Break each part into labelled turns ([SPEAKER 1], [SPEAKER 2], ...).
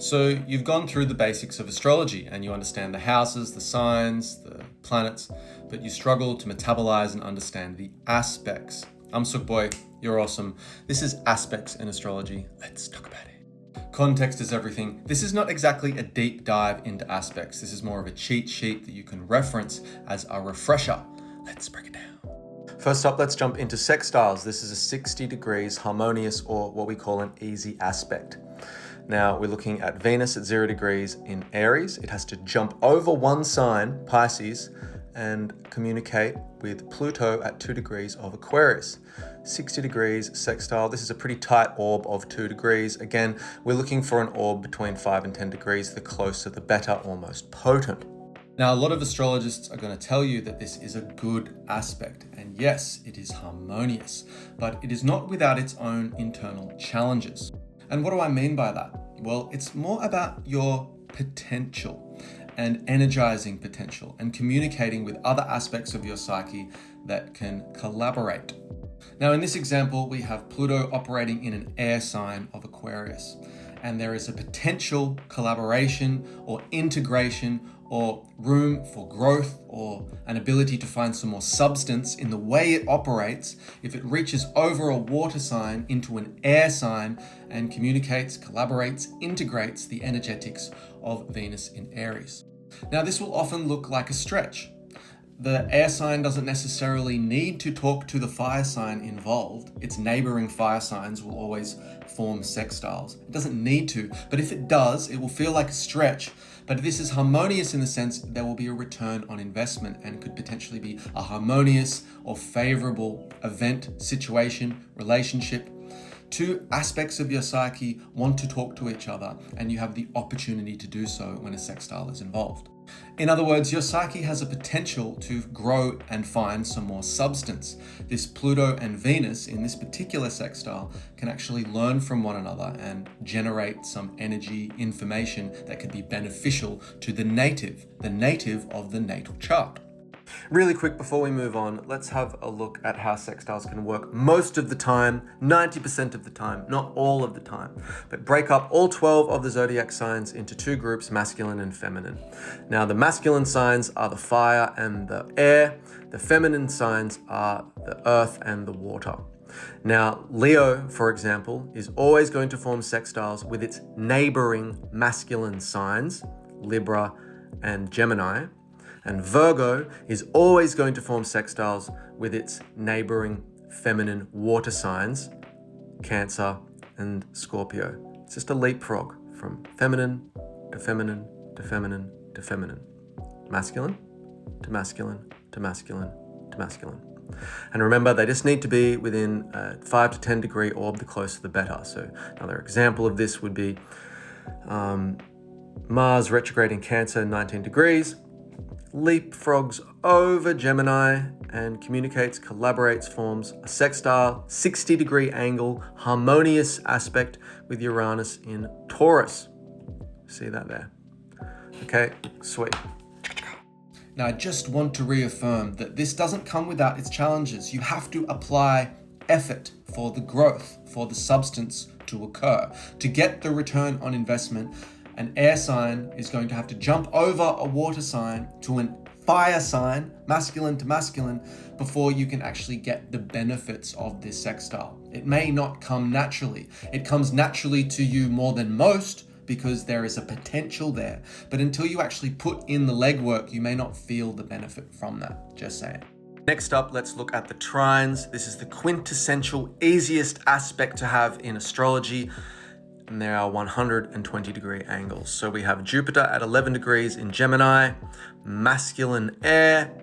[SPEAKER 1] So you've gone through the basics of astrology and you understand the houses, the signs, the planets, but you struggle to metabolize and understand the aspects. I'm Sukboy, you're awesome. This is Aspects in Astrology. Let's talk about it. Context is everything. This is not exactly a deep dive into aspects. This is more of a cheat sheet that you can reference as a refresher. Let's break it down. First up, let's jump into sextiles. This is a 60 degrees harmonious, or what we call an easy aspect. Now we're looking at Venus at 0 degrees in Aries. It has to jump over one sign, Pisces, and communicate with Pluto at 2 degrees of Aquarius. 60 degrees sextile. This is a pretty tight orb of 2 degrees. Again, we're looking for an orb between 5 and 10 degrees. The closer, the better, or most potent. Now, a lot of astrologists are going to tell you that this is a good aspect. And yes, it is harmonious, but it is not without its own internal challenges. And what do I mean by that? Well, it's more about your potential and energizing potential and communicating with other aspects of your psyche that can collaborate. Now, in this example, we have Pluto operating in an air sign of Aquarius, and there is a potential collaboration or integration or room for growth or an ability to find some more substance in the way it operates if it reaches over a water sign into an air sign and communicates, collaborates, integrates the energetics of Venus in Aries. Now, this will often look like a stretch. The air sign doesn't necessarily need to talk to the fire sign involved. Its neighboring fire signs will always form sextiles. It doesn't need to, but if it does, it will feel like a stretch. But this is harmonious in the sense there will be a return on investment and could potentially be a harmonious or favorable event, situation, relationship. Two aspects of your psyche want to talk to each other, and you have the opportunity to do so when a sextile is involved. In other words, your psyche has a potential to grow and find some more substance. This Pluto and Venus in this particular sextile can actually learn from one another and generate some energy, information that could be beneficial to the native of the natal chart. Really quick before we move on, let's have a look at how sextiles can work most of the time, 90% of the time, not all of the time, but break up all 12 of the zodiac signs into two groups, masculine and feminine. Now, the masculine signs are the fire and the air. The feminine signs are the earth and the water. Now, Leo, for example, is always going to form sextiles with its neighboring masculine signs, Libra and Gemini. And Virgo is always going to form sextiles with its neighboring feminine water signs, Cancer and Scorpio. It's just a leapfrog from feminine to feminine to feminine to feminine, masculine to masculine to masculine to masculine. And remember, they just need to be within a 5 to 10 degree orb, the closer the better. So another example of this would be Mars retrograde in Cancer, 19 degrees, leapfrogs over Gemini and communicates, collaborates, forms a sextile, 60 degree angle, harmonious aspect with Uranus in Taurus. See that there? Okay, sweet. Now, I just want to reaffirm that this doesn't come without its challenges. You have to apply effort for the growth, for the substance to occur. To get the return on investment, an air sign is going to have to jump over a water sign to a fire sign, masculine to masculine, before you can actually get the benefits of this sextile. It may not come naturally. It comes naturally to you more than most because there is a potential there. But until you actually put in the legwork, you may not feel the benefit from that. Just saying. Next up, let's look at the trines. This is the quintessential easiest aspect to have in astrology. And there are 120 degree angles. So we have Jupiter at 11 degrees in Gemini, masculine air,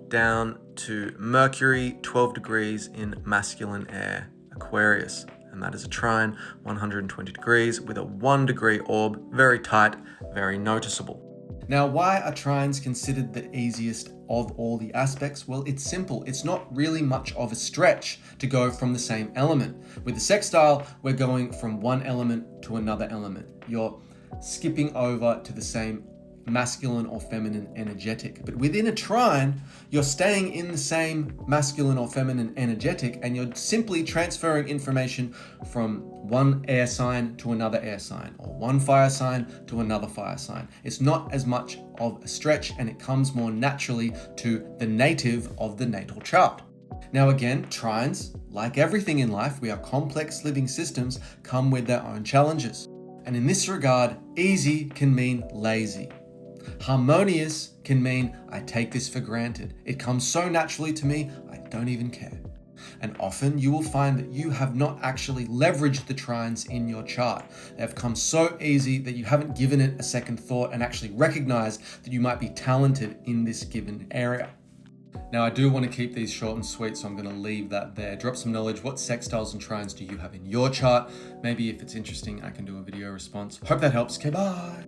[SPEAKER 1] down to Mercury, 12 degrees in masculine air, Aquarius. And that is a trine, 120 degrees with a 1 degree orb, very tight, very noticeable. Now, why are trines considered the easiest of all the aspects? Well, it's simple. It's not really much of a stretch to go from the same element. With the sextile, we're going from one element to another element. You're skipping over to the same masculine or feminine energetic. But within a trine, you're staying in the same masculine or feminine energetic, and you're simply transferring information from one air sign to another air sign, or one fire sign to another fire sign. It's not as much of a stretch, and it comes more naturally to the native of the natal chart. Now again, trines, like everything in life, we are complex living systems, come with their own challenges. And in this regard, easy can mean lazy. Harmonious can mean I take this for granted. It comes so naturally to me, I don't even care. And often you will find that you have not actually leveraged the trines in your chart. They have come so easy that you haven't given it a second thought and actually recognized that you might be talented in this given area. Now, I do want to keep these short and sweet, so I'm going to leave that there. Drop some knowledge. What sextiles and trines do you have in your chart? Maybe if it's interesting, I can do a video response. Hope that helps. Okay, bye.